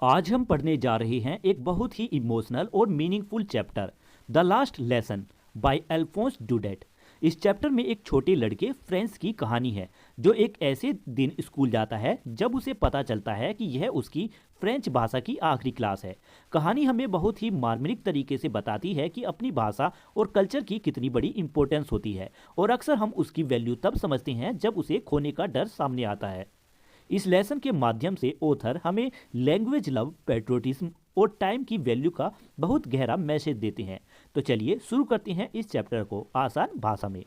आज हम पढ़ने जा रहे हैं एक बहुत ही इमोशनल और meaningful chapter the last lesson by Alphonse Daudet. इस चैप्टर में एक छोटे लड़के फ्रेंच की कहानी है जो एक ऐसे दिन स्कूल जाता है जब उसे पता चलता है कि यह उसकी फ्रेंच भाषा की आखिरी क्लास है। कहानी हमें बहुत ही मार्मिक तरीके से बताती है कि अपनी भाषा और कल्चर की कितनी बड़ी इंपॉर्टेंस होती है और अक्सर हम उसकी वैल्यू तब समझते हैं जब उसे खोने का डर सामने आता है। इस लेसन के माध्यम से ऑथर हमें लैंग्वेज लव, पेट्रोटिज्म और टाइम की वैल्यू का बहुत गहरा मैसेज देते हैं। तो चलिए शुरू करते हैं इस चैप्टर को आसान भाषा में।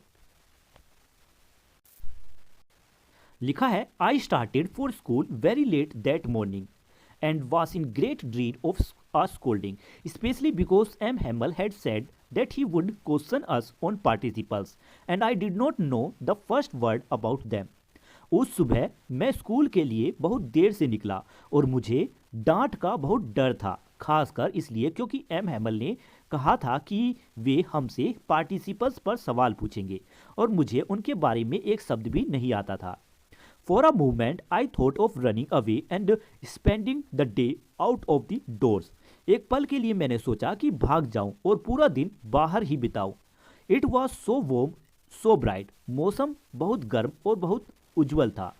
लिखा है, I started for school very let that morning and was in great dread of a scolding, especially because M. Hamel had said that he would question us on participles, and I did not know the first word about them. उस सुबह मैं school के लिए बहुत देर से निकला और मुझे डांट का बहुत डर था, खासकर इसलिए क्योंकि एम हैमल ने कहा था कि वे हमसे पार्टिसिपल्स पर सवाल पूछेंगे और मुझे उनके बारे में एक शब्द भी नहीं आता था। For a moment, I thought of running away and spending the day out of the doors. एक पल के लिए मैंने सोचा कि भाग जाऊं और पूरा दिन बाहर ही बिताऊं। It was so warm, so bright. मौसम बहुत गर्म और बहुत उज्जवल था।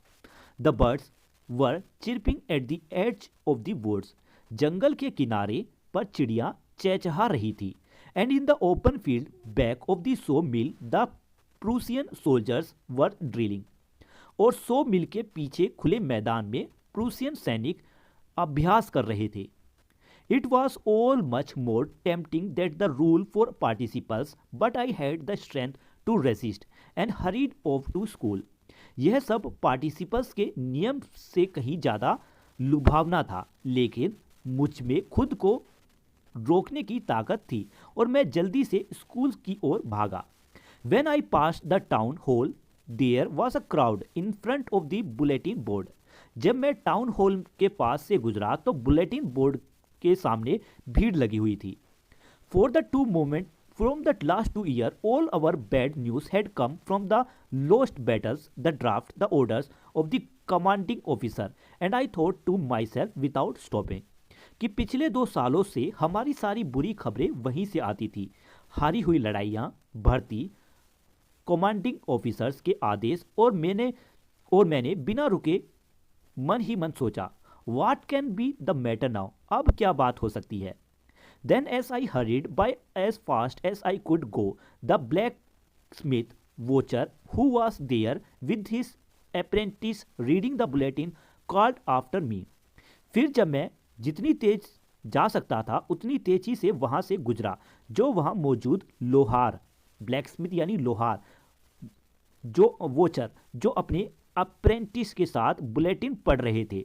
The birds were chirping at the edge of the woods. जंगल के किनारे पर चिड़िया चहचहा रही थी। And in the open field back of the sawmill, the Prussian soldiers were drilling. और 100 मील के पीछे खुले मैदान में प्रूसियन सैनिक अभ्यास कर रहे थे। It was all much more tempting that the rule for participles, but I had the strength to resist and hurried off to school. यह सब पार्टिसिपल्स के नियम से कहीं ज़्यादा लुभावना था, लेकिन मुझ में खुद को रोकने की ताकत थी और मैं जल्दी से स्कूल की ओर भागा। When I passed the town hall, there was a crowd in front of the bulletin board. जब मैं टाउन हॉल के पास से गुजरा तो बुलेटिन बोर्ड के सामने भीड़ लगी हुई थी। For the two moment from the last 2 years, all our bad news had come from the lost battles, the draft, the orders of the commanding officer, and I thought to myself without stopping कि पिछले 2 सालों से हमारी सारी बुरी खबरें वहीं से आती थी। हारी हुई लड़ाइयाँ, भर्ती, कमांडिंग ऑफिसर्स के आदेश और मैंने बिना रुके मन ही मन सोचा, what can be the matter now? अब क्या बात हो सकती है? Then as I hurried by as fast as I could go, the blacksmith Wachter who was there with his apprentice reading the bulletin called after me. फिर जब मैं जितनी तेज जा सकता था उतनी तेजी से वहां से गुजरा, जो वहां मौजूद लोहार, ब्लैक स्मिथ यानी लोहार, जो वोचर जो अपने अप्रेंटिस के साथ बुलेटिन पढ़ रहे थे,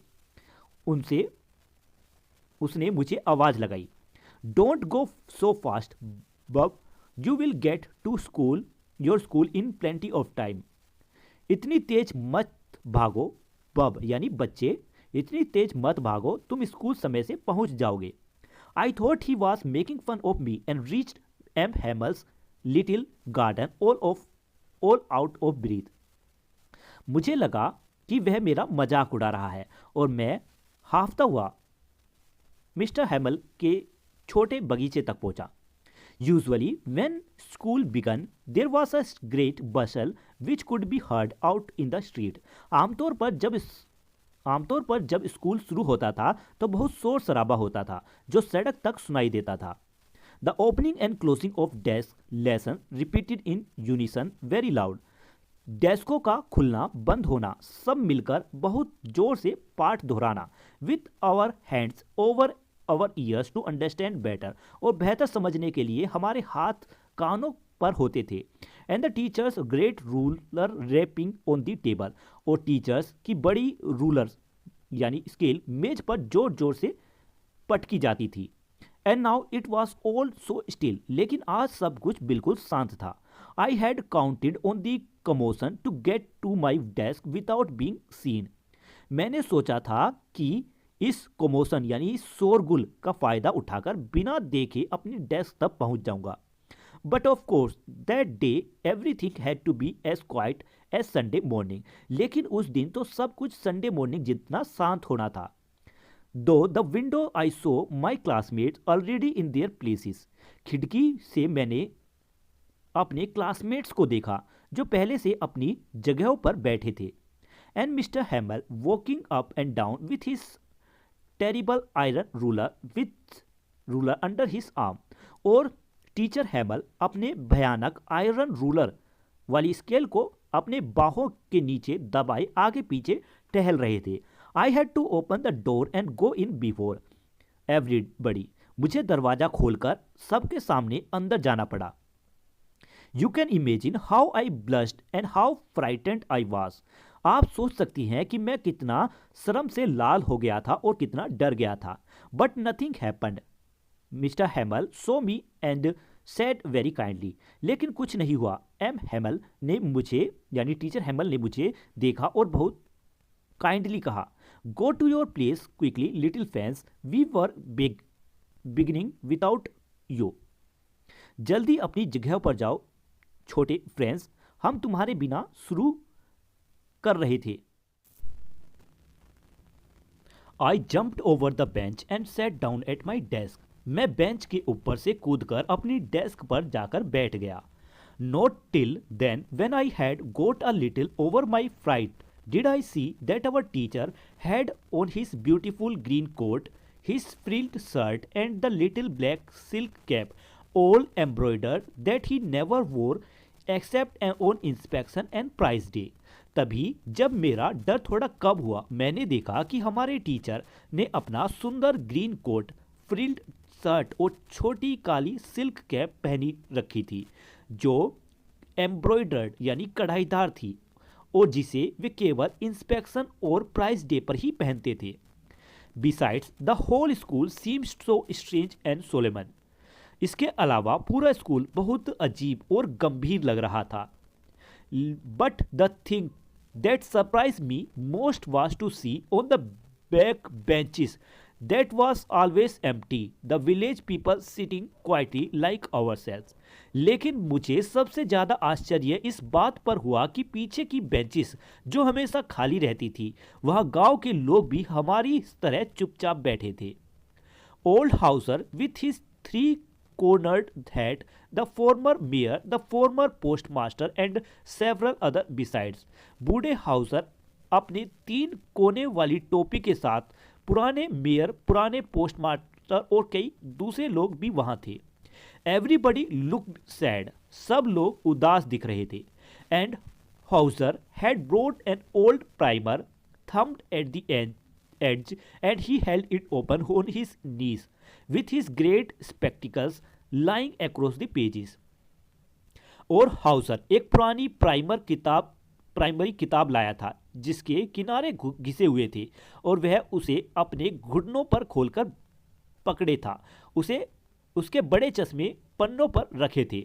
उसने मुझे आवाज लगाई, don't go so fast bub, you will get to school your school in plenty of time. इतनी तेज मत भागो बब यानी बच्चे, इतनी तेज मत भागो, तुम स्कूल समय से पहुंच जाओगे। I thought he was making fun of me and reached M Hamel's little garden all out of breath. मुझे लगा कि वह मेरा मजाक उड़ा रहा है और मैं हाफता हुआ मिस्टर हैमल के छोटे बगीचे तक पहुंचा। Usually when school began there was a great bustle which could be heard out in the street. आमतौर पर जब स्कूल शुरू होता था तो बहुत शोर शराबा होता था जो सड़क तक सुनाई देता था। The opening and closing of desk lesson repeated in unison very loud. डेस्कों का खुलना बंद होना, सब मिलकर बहुत जोर से पाठ दोहराना, with our hands over our ears to understand better, और बेहतर समझने के लिए हमारे हाथ कानों पर होते थे। And the teachers great ruler rapping on the table, और टीचर्स की बड़ी रूलर यानी स्केल मेज पर जोर जोर से पटकी जाती थी। And now it was all so still, लेकिन आज सब कुछ बिल्कुल शांत था। I had counted on the commotion to get to my desk without being seen. मैंने सोचा था कि इस कमोशन यानी इस शोरगुल का फायदा उठाकर बिना देखे अपनी डेस्क तक पहुंच जाऊंगा। But of course that day everything had to be as quiet as Sunday morning. लेकिन उस दिन तो सब कुछ संडे मॉर्निंग जितना शांत होना था। दो the window I so my classmates already in their places. खिड़की से मैंने अपने क्लासमेट्स को देखा जो पहले से अपनी जगहों पर बैठे थे। And mister हैमल walking up and down with his terrible iron ruler under his arm. और टीचर हैमल अपने भयानक आयरन रूलर वाली स्केल को अपने बाहों के नीचे दबाए आगे पीछे टहल रहे थे। I had to open the door and go in before everybody. मुझे दरवाजा खोलकर सबके सामने अंदर जाना पड़ा। You can imagine how I blushed and how frightened I was. आप सोच सकती हैं कि मैं कितना शर्म से लाल हो गया था और कितना डर गया था। But nothing happened. Mister हैमल so me and said very kindly. लेकिन कुछ नहीं हुआ। एम हैमल ने मुझे यानी टीचर हैमल ने मुझे देखा और बहुत काइंडली कहा, go to your place quickly little Franz, we were beginning without you. जल्दी अपनी जगह पर जाओ छोटे फ्रेंड्स, हम तुम्हारे बिना शुरू कर रहे थे। आई jumped over the bench and set down at my desk. मैं बेंच के ऊपर से कूदकर अपनी डेस्क पर जाकर बैठ गया। Not till then when I had got a little over my fright did I see that our teacher had on his beautiful green coat, his frilled shirt and the little black silk cap, all embroidered, that he never wore except on inspection and prize day. तभी जब मेरा डर थोड़ा कम हुआ, मैंने देखा कि हमारे टीचर ने अपना सुंदर ग्रीन कोट, फ्रिल्ड शर्ट और छोटी काली सिल्क कैप पहनी रखी थी जो एम्ब्रॉयडर्ड यानी कढ़ाईदार थी और जिसे वे केवल इंस्पेक्शन और प्राइस डे पर ही पहनते थे। Besides the whole school seems so strange and solemn. इसके अलावा पूरा स्कूल बहुत अजीब और गंभीर लग रहा था। But the thing that surprise me most was to see on the back benches that was always empty, the village people sitting quietly like ourselves. लेकिन मुझे सबसे ज़्यादा आश्चर्य इस बात पर हुआ कि पीछे की बेंचेस जो हमेशा खाली रहती थी, वहाँ गांव के लोग भी हमारी तरह चुपचाप बैठे थे। Old Hauser with his 3 cornered hat, the former mayor, the former postmaster and several other besides. बूढ़े हाउसर अपने 3 कोने वाली टोपी के साथ, पुराने मेयर, पुराने पोस्टमास्टर और कई दूसरे लोग भी वहां थे। Everybody looked sad. सब लोग उदास दिख रहे थे। And Hauser had brought an old primer thumbed at the edge and he held it open on his knees with his great spectacles lying across the pages. और हाउसर एक पुरानी primary किताब लाया था जिसके किनारे घिसे हुए थे और वह उसे अपने घुटनों पर खोलकर पकड़े था। उसके बड़े चश्मे पन्नों पर रखे थे।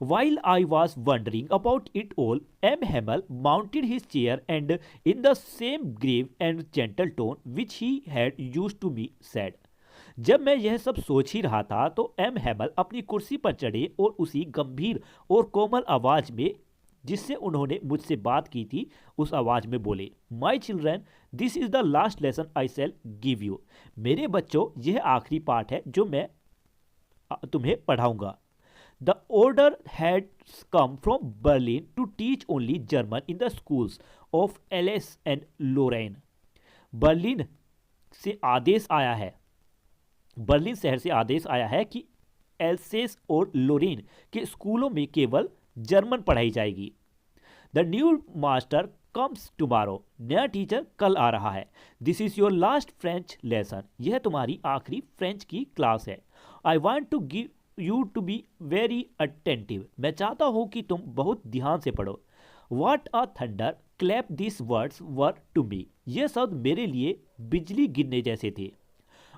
While I was wondering about it all, M. Hamel mounted his chair and in the same grave and gentle tone which he had used to me said. जब मैं यह सब सोच ही रहा था तो एम हैमल अपनी कुर्सी पर चढ़े और उसी गंभीर और कोमल आवाज में जिससे उन्होंने मुझसे बात की थी उस आवाज में बोले, my children, this is the last lesson I shell give you. मेरे बच्चों, यह आखिरी पाठ है जो मैं तुम्हें पढ़ाऊंगा। The order had come from Berlin to teach only German in the schools of Alsace and Lorraine. Berlin शहर से आदेश आया है कि एल्सेस और लोरेन के स्कूलों में केवल जर्मन पढ़ाई जाएगी। The new master comes tomorrow. नया टीचर कल आ रहा है। This is your last French lesson. यह तुम्हारी आखिरी फ्रेंच की क्लास है। I want to give you to be very attentive. मैं चाहता हूं कि तुम बहुत ध्यान से पढ़ो। What a thunderclap this words were to me. यह शब्द मेरे लिए बिजली गिरने जैसे थे।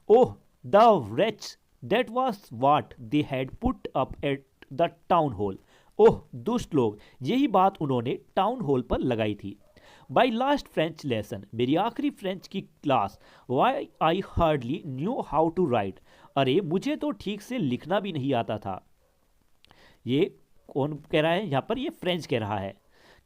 Oh the wretch, that was what they had put up at the town hall. ओह दुष्ट लोग, यही बात उन्होंने टाउन हॉल पर लगाई थी। बाई लास्ट फ्रेंच लेसन, मेरी आखिरी फ्रेंच की class. Why I hardly knew how to write. अरे मुझे तो ठीक से लिखना भी नहीं आता था। ये कौन कह रहा है यहाँ पर? ये फ्रेंच कह रहा है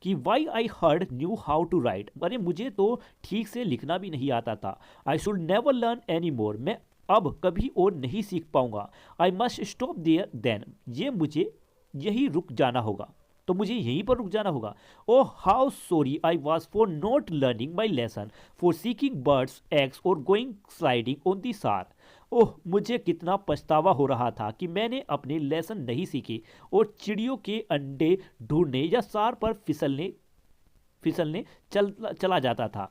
कि why I heard knew how to write, अरे मुझे तो ठीक से लिखना भी नहीं आता था। I should never learn any more, मैं अब कभी और नहीं सीख पाऊंगा। I must stop there then, ये मुझे यही रुक जाना होगा, तो मुझे यहीं पर रुक जाना होगा। Oh how sorry I was for not learning my lesson, for seeking birds eggs और गोइंग स्लाइडिंग ऑन दी सार। ओह मुझे कितना पछतावा हो रहा था कि मैंने अपने लेसन नहीं सीखे और चिड़ियों के अंडे ढूंढने या सार पर फिसलने फिसलने चला जाता था।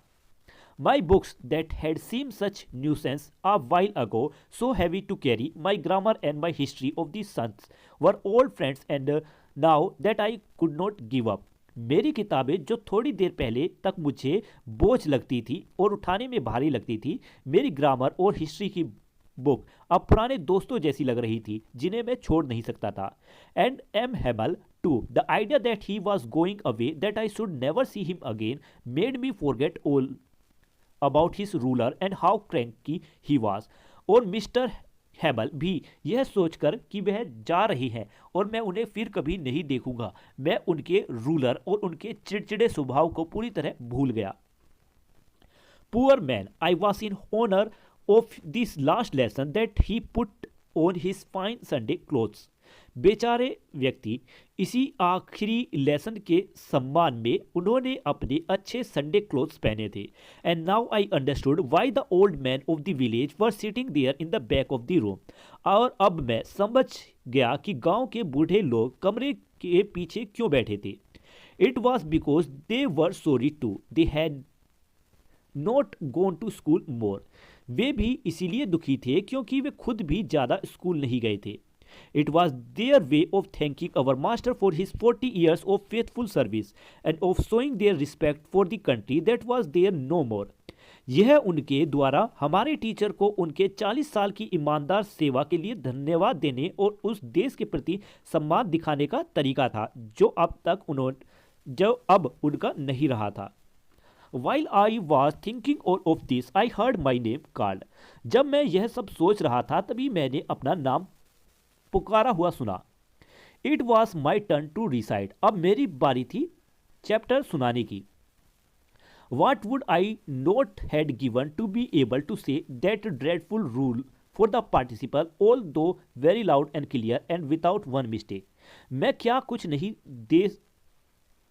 My books that had seemed such nuisance a while ago, so heavy to carry, my grammar and my history of the sons were old friends and now that I could not give up. मेरी किताबें जो थोड़ी देर पहले तक मुझे बोझ लगती थी और उठाने में भारी लगती थी, मेरी ग्रामर और हिस्ट्री की बुक अब पुराने दोस्तों जैसी लग रही थी जिन्हें मैं छोड़ नहीं सकता था। And M Hamel too, the idea that he was going away, that I should never see him again, made me forget all about his ruler and how cranky he was. और मिस्टर हैबल भी यह सोचकर कि वह जा रही हैं और मैं उन्हें फिर कभी नहीं देखूंगा, मैं उनके रूलर और उनके चिड़चिड़े स्वभाव को पूरी तरह भूल गया। Poor man, I was in honour of this last lesson that he put on his fine Sunday clothes. बेचारे व्यक्ति, इसी आखिरी लेसन के सम्मान में उन्होंने अपने अच्छे संडे क्लोथ्स पहने थे। And now I understood why the old man of the village were sitting there in the back of the room. और अब मैं समझ गया कि गांव के बूढ़े लोग कमरे के पीछे क्यों बैठे थे। It was because they were sorry too, they had not gone to school more. वे भी इसीलिए दुखी थे क्योंकि वे खुद भी ज़्यादा स्कूल नहीं गए थे। It was their way of thanking our master for his 40 years of faithful service and of showing their respect for the country that was there no more. यह उनके द्वारा हमारे टीचर को उनके 40 साल की ईमानदार सेवा के लिए धन्यवाद देने और उस देश के प्रति सम्मान दिखाने का तरीका था जो अब उनका नहीं रहा था। While I was thinking of this, I heard my name called. जब मैं यह सब सोच रहा था तभी मैंने अपना नाम पुकारा हुआ सुना। It was my turn to recite, अब मेरी बारी थी चैप्टर सुनाने की। What would I not had given to be able to say that dreadful rule for the participle, although very loud and clear and without one mistake. मैं क्या कुछ नहीं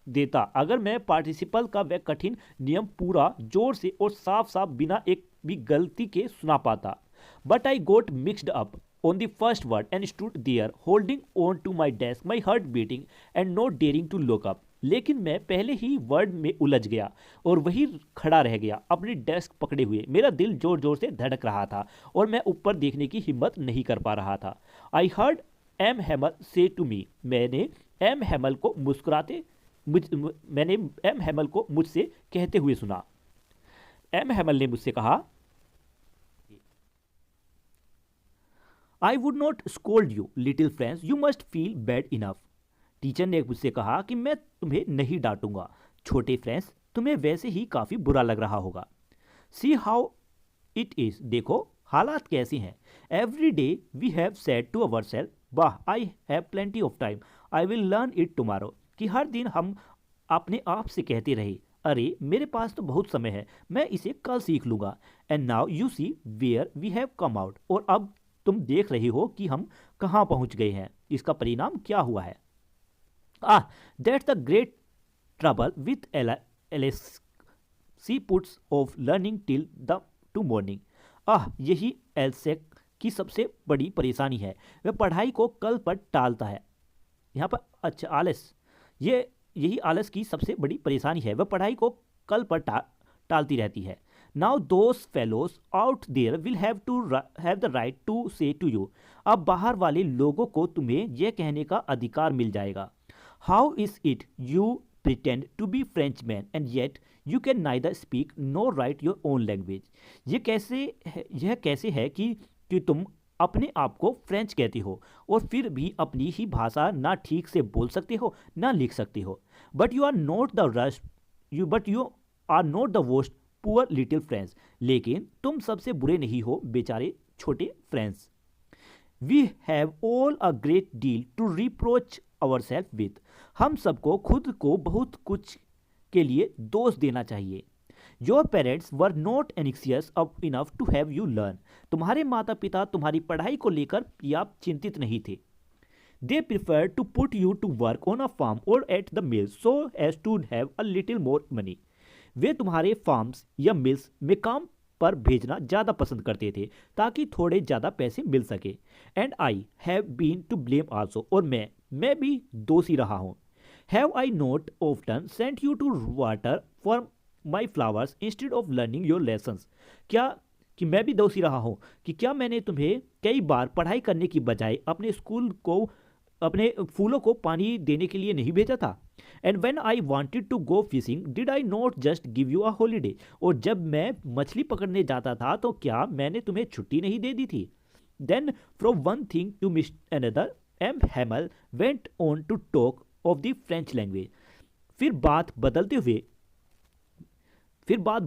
देता अगर मैं पार्टिसिपल का वह कठिन नियम पूरा जोर से और साफ साफ बिना एक भी गलती के सुना पाता। But I got mixed up on the first word and stood there holding on to my desk, my heart beating and not daring to look up. लेकिन मैं पहले ही वर्ड में उलझ गया और वही खड़ा रह गया अपनी डेस्क पकड़े हुए। मेरा दिल जोर जोर से धड़क रहा था और मैं ऊपर देखने की हिम्मत नहीं कर पा रहा था। आई हर्ड एम हेमल से टू मी, मैंने एम हेमल को मुझसे कहते हुए सुना। एम हेमल ने मुझसे कहा, I would not scold you, little friends. You must feel bad enough. Teacher ने मुझसे कहा कि मैं तुम्हें नहीं डांटूंगा, छोटे फ्रेंड्स, तुम्हें वैसे ही काफ़ी बुरा लग रहा होगा। See how it is. देखो हालात कैसे हैं। Every day we have said to ourselves, वाह I have plenty of time. I will learn it tomorrow. कि हर दिन हम अपने आप से कहते रहे, अरे मेरे पास तो बहुत समय है, मैं इसे कल सीख लूँगा। And now you see where we have come out. और अब तुम देख रहे हो कि हम कहाँ पहुँच गए हैं, इसका परिणाम क्या हुआ है। That's the great trouble with Alsace, she puts off learning till the to morning. यही एल्सेक की सबसे बड़ी परेशानी है, वह पढ़ाई को कल पर टालता है। यहाँ पर अच्छा आलस, यही आलस की सबसे बड़ी परेशानी है, वह पढ़ाई को कल पर टालती रहती है। Now those fellows out there will have the right to say to you. अब बाहर वाले लोगों को तुम्हें यह कहने का अधिकार मिल जाएगा। How is it you pretend to be Frenchman and yet you can neither speak nor write your own language? यह कैसे है कि तुम अपने आप को फ्रेंच कहते हो और फिर भी अपनी ही भाषा ना ठीक से बोल सकते हो ना लिख सकते हो। But you are not the worst poor little friends, लेकिन तुम सबसे बुरे नहीं हो बेचारे छोटे friends. We have all a great deal to reproach ourselves with. हम सबको खुद को बहुत कुछ के लिए दोष देना चाहिए. Your parents were not anxious enough to have you learn. तुम्हारे माता पिता तुम्हारी पढ़ाई को लेकर या चिंतित नहीं थे. They preferred to put you to work on a farm or at the mills so as to have a little more money. वे तुम्हारे फार्म्स या मिल्स में काम पर भेजना ज़्यादा पसंद करते थे ताकि थोड़े ज़्यादा पैसे मिल सके. And I have been to blame also, और मैं भी दोषी रहा हूँ. Have I not often sent you to water for my flowers instead of learning your lessons. क्या कि मैं भी दोषी रहा हूँ कि क्या मैंने तुम्हें कई बार पढ़ाई करने की बजाय अपने फूलों को पानी देने के लिए नहीं भेजा था. And when I wanted to go fishing did I not just give you a holiday. और जब मैं मछली पकड़ने जाता था तो क्या मैंने तुम्हें छुट्टी नहीं दे दी थी. Then from one thing to miss another M Hamel went on to talk of the French language. फिर बात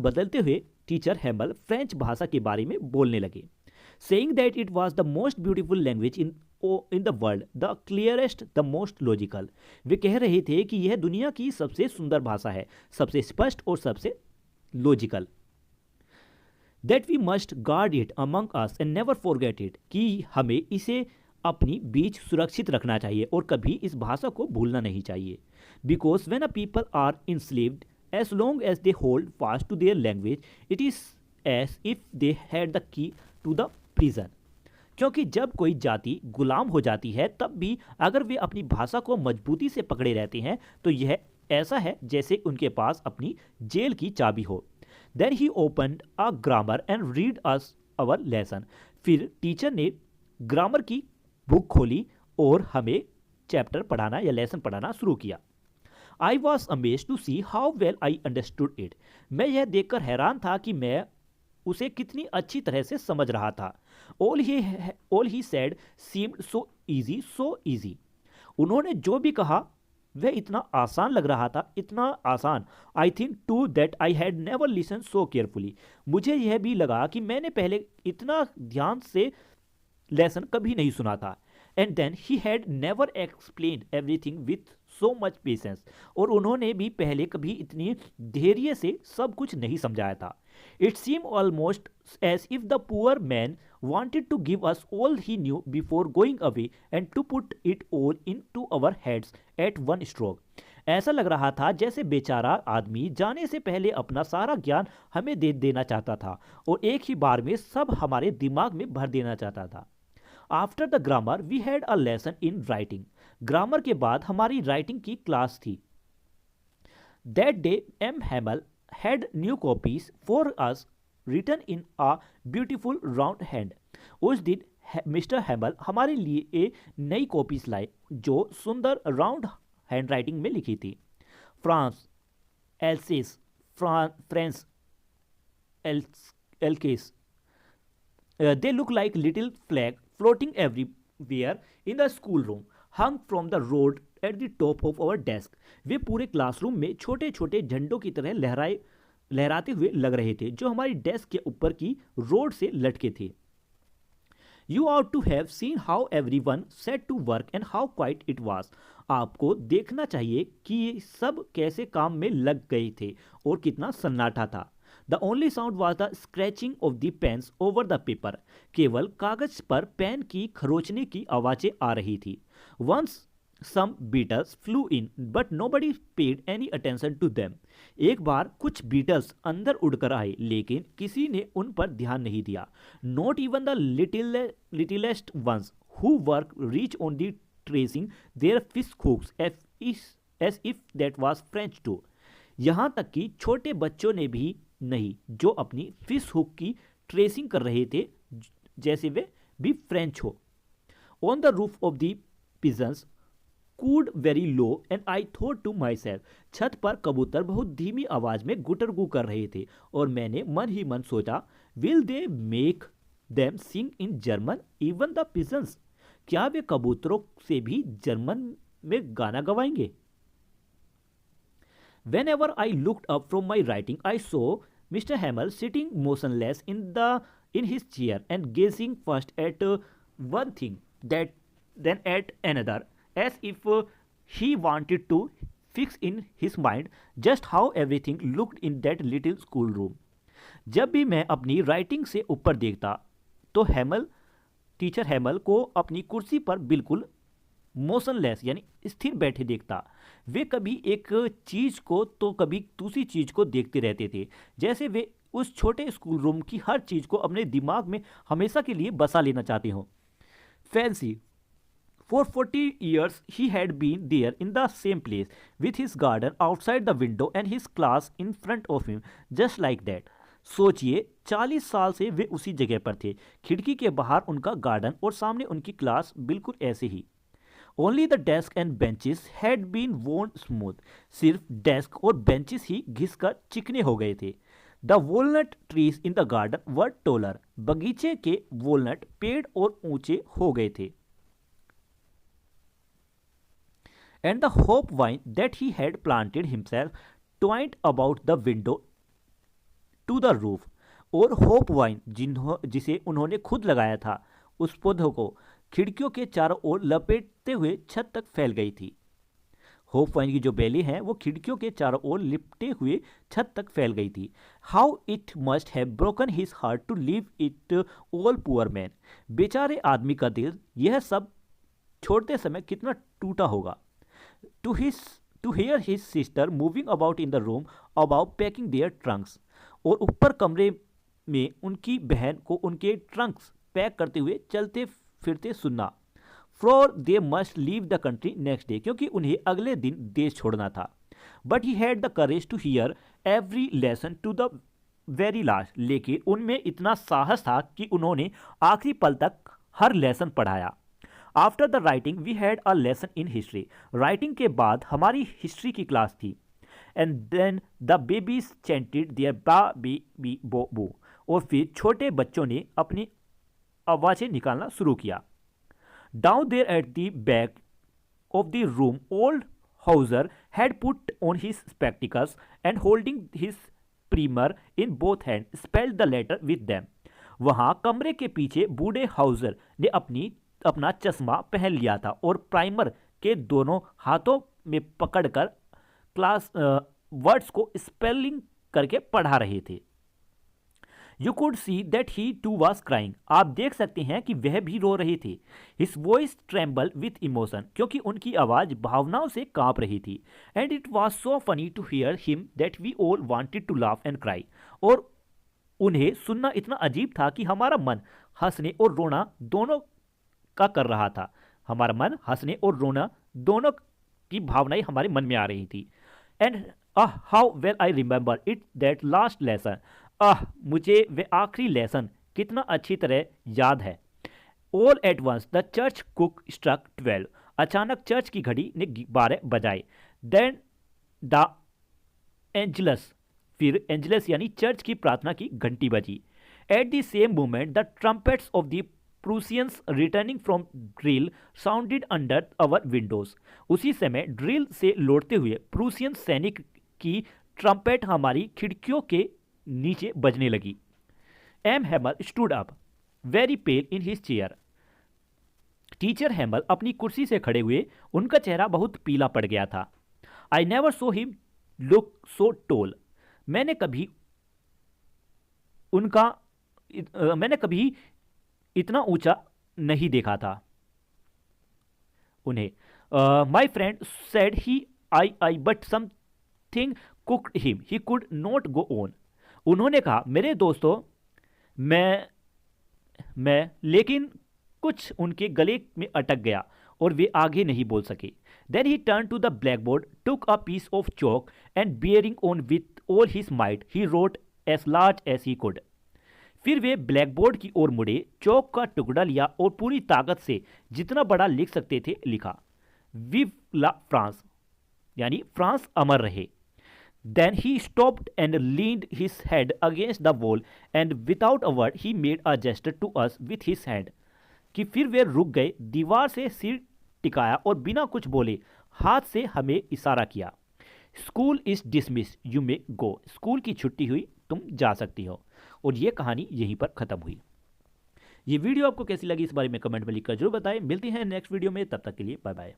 बदलते हुए टीचर हैमल फ्रेंच भाषा के बारे में बोलने लगे. Saying that it was the most beautiful language in the world, the clearest, the most logical. वे कह रहे थे कि यह दुनिया की सबसे सुंदर भाषा है, सबसे स्पष्ट और सबसे logical. That we must guard it among us and never forget it, कि हमें इसे अपनी बीच सुरक्षित रखना चाहिए और कभी इस भाषा को भूलना नहीं चाहिए. Because when a people are enslaved as long as they hold fast to their language, it is as if they had the key to the prison. क्योंकि जब कोई जाति गुलाम हो जाती है तब भी अगर वे अपनी भाषा को मजबूती से पकड़े रहते हैं तो यह ऐसा है जैसे उनके पास अपनी जेल की चाबी हो. Then he opened a grammar and read us our lesson. फिर टीचर ने ग्रामर की बुक खोली और हमें चैप्टर पढ़ाना या लेसन पढ़ाना शुरू किया. I was amazed to see how well I understood it. मैं यह देखकर हैरान था कि मैं उसे कितनी अच्छी तरह से समझ रहा था. All he said seemed so easy. उन्होंने जो भी कहा वह इतना आसान लग रहा था, इतना आसान. I think too that I had never listened so carefully. मुझे यह भी लगा कि मैंने पहले इतना ध्यान से लेसन कभी नहीं सुना था. And then he had never explained everything with so much patience. और उन्होंने भी पहले कभी इतनी धैर्य से सब कुछ नहीं समझाया था. It seemed almost as if the poor man wanted to give us all he knew before going away and to put it all into our heads at one stroke. ऐसा लग रहा था जैसे बेचारा आदमी जाने से पहले अपना सारा ज्ञान हमें दे देना चाहता था और एक ही बार में सब हमारे दिमाग में भर देना चाहता था. After the grammar we had a lesson in writing. Grammar के बाद हमारी राइटिंग की क्लास थी. That day M Hamel had new copies for us written in a beautiful round hand. उस दिन मिस्टर हैमल हमारे लिए नई कॉपीज लाए जो सुंदर राउंड हैंड राइटिंग में लिखी थी. France, Alsace, France, Alsace. They look like little flag floating everywhere in the schoolroom, hung from the road at the top of our desk. वे पूरे क्लासरूम में छोटे छोटे झंडों की तरह लहराते हुए लग रहे थे जो हमारी डेस्क के ऊपर की रोड से लटके थे. You ought to have seen how everyone set to work and how quiet it was. आपको देखना चाहिए कि ये सब कैसे काम में लग गए थे और कितना सन्नाटा था. The only sound was the scratching of the pens over the paper. केवल कागज पर पेन की खरोचने की आवाजें आ रही थी. Once some beetles flew in, but nobody paid any attention to them. एक बार कुछ बीटल्स अंदर उड़कर आए लेकिन किसी ने उन पर ध्यान नहीं दिया. Not even the littlest ones who work reach on the tracing their fish hooks as if that was French too. यहाँ तक कि छोटे बच्चों ने भी नहीं जो अपनी फिश हुक की ट्रेसिंग कर रहे थे जैसे वे भी फ्रेंच हो. On the roof of the pigeons cooed very low and I thought to myself. छत पर कबूतर बहुत धीमी आवाज में गुटरगू कर रहे थे और मैंने मन ही मन सोचा, will they make them sing in German even the pigeons. क्या वे कबूतरों से भी जर्मन में गाना गवाएंगे. Whenever I looked up from my writing, I saw Mr. Hamel sitting motionless in his chair and gazing first at one thing, then at another, as if he wanted to fix in his mind just how everything looked in that little schoolroom. जब भी मैं अपनी writing से ऊपर देखता तो teacher हैमल को अपनी कुर्सी पर बिल्कुल मोशनलेस यानी स्थिर बैठे देखता। वे कभी एक चीज को तो कभी दूसरी चीज को देखते रहते थे, जैसे वे उस छोटे स्कूल रूम की हर चीज को अपने दिमाग में हमेशा के लिए बसा लेना चाहते हो। Fancy For 40 years he had been there in the same place with his garden outside the window and his class in front of him just like that. सोचिए 40 साल से वे उसी जगह पर थे, खिड़की के बाहर उनका गार्डन और सामने उनकी क्लास, बिल्कुल ऐसे ही। Only the desk and benches had been worn smooth. सिर्फ डेस्क और बेंचेस ही घिसकर चिकने हो गए थे। The walnut trees in the garden were taller. बगीचे के वॉलनट पेड़ और ऊंचे हो गए थे। And the hope vine that he had planted himself twined about the window to the roof. और होप वाइन जिसे उन्होंने खुद लगाया था, उस पौधों को खिड़कियों के चारों ओर लपेटते हुए छत तक फैल गई थी। होप वाइन की जो बेली है वो खिड़कियों के चारों ओर लिपटे हुए छत तक फैल गई थी। How it must have broken his heart to leave it all poor man. बेचारे आदमी का दिल यह सब छोड़ते समय कितना टूटा होगा। To hear his sister moving about in the room above packing their trunks. और ऊपर कमरे में उनकी बहन को उनके ट्रंक्स पैक करते हुए चलते फिरते सुनना। For they must leave the country next day, क्योंकि उन्हें अगले दिन देश छोड़ना था। But he had the courage to hear every lesson to the very last. लेकिन उनमें इतना साहस था कि उन्होंने आखिरी पल तक हर लेसन पढ़ाया। After the writing we had a lesson in history. Writing के बाद हमारी हिस्ट्री की क्लास थी। And then the babies chanted their ba be be bo bo. और फिर छोटे बच्चों ने अपनी आवाज़ें निकालना शुरू किया। Down there at the back of the room old Hauser had put on his spectacles and holding his primer in both hand spelled the letter with them. वहाँ कमरे के पीछे बूढ़े हाउजर ने अपना चश्मा पहन लिया था और प्राइमर के दोनों हाथों में पकड़कर क्लास वर्ड्स को स्पेलिंग करके पढ़ा रहे थे। You could see that he too was crying. आप देख सकते हैं कि वह भी रो रहे थे। His voice tremble with emotion, क्योंकि उनकी आवाज भावनाओं से कांप रही थी। And it was so funny to hear him that we all wanted to laugh and cry. और उन्हें सुनना इतना अजीब था कि हमारा मन हंसने और रोना दोनों का कर रहा था। हमारा मन हंसने और रोना दोनों की भावनाएं हमारे मन में आ रही थी। And how well I remember it that last lesson. मुझे वे आखिरी लेसन कितना अच्छी तरह याद है। All at once the church कुक स्ट्रक 12। अचानक चर्च की घड़ी ने 12 बजाए। देन द एंजलस, फिर एंजलस यानी चर्च की प्रार्थना की घंटी बजी। At the same moment the trumpets of the Prussians returning from drill sounded under our windows. उसी समय ड्रिल से लौटते हुए प्रूसियन सैनिक की ट्रम्पेट हमारी खिड़कियों के नीचे बजने लगी। M Hamel stood up very pale in his chair. Teacher Hamel अपनी कुर्सी से खड़े हुए, उनका चेहरा बहुत पीला पड़ गया था। I never saw him look so toll. मैंने कभी इतना ऊंचा नहीं देखा था उन्हें। My friend said he I but something cooked him, he could not go on. उन्होंने कहा, मेरे दोस्तों, मैं लेकिन कुछ उनके गले में अटक गया और वे आगे नहीं बोल सके। Then he turn to the blackboard, took a piece of chalk and bearing on with all his might he wrote as large as he could. फिर वे ब्लैक बोर्ड की ओर मुड़े, चौक का टुकड़ा लिया और पूरी ताकत से जितना बड़ा लिख सकते थे लिखा, विव ला फ्रांस, यानी फ्रांस अमर रहे। Then he stopped and leaned his head against the wall and without a word he made a gesture to us with his hand. कि फिर वे रुक गए, दीवार से सिर टिकाया और बिना कुछ बोले हाथ से हमें इशारा किया। School is dismiss, you may go. School की छुट्टी हुई, तुम जा सकती हो। और ये कहानी यहीं पर खत्म हुई। ये वीडियो आपको कैसी लगी इस बारे में कमेंट में लिखकर जरूर बताएं। मिलते हैं नेक्स्ट वीडियो में, तब तक के लिए बाय बाय।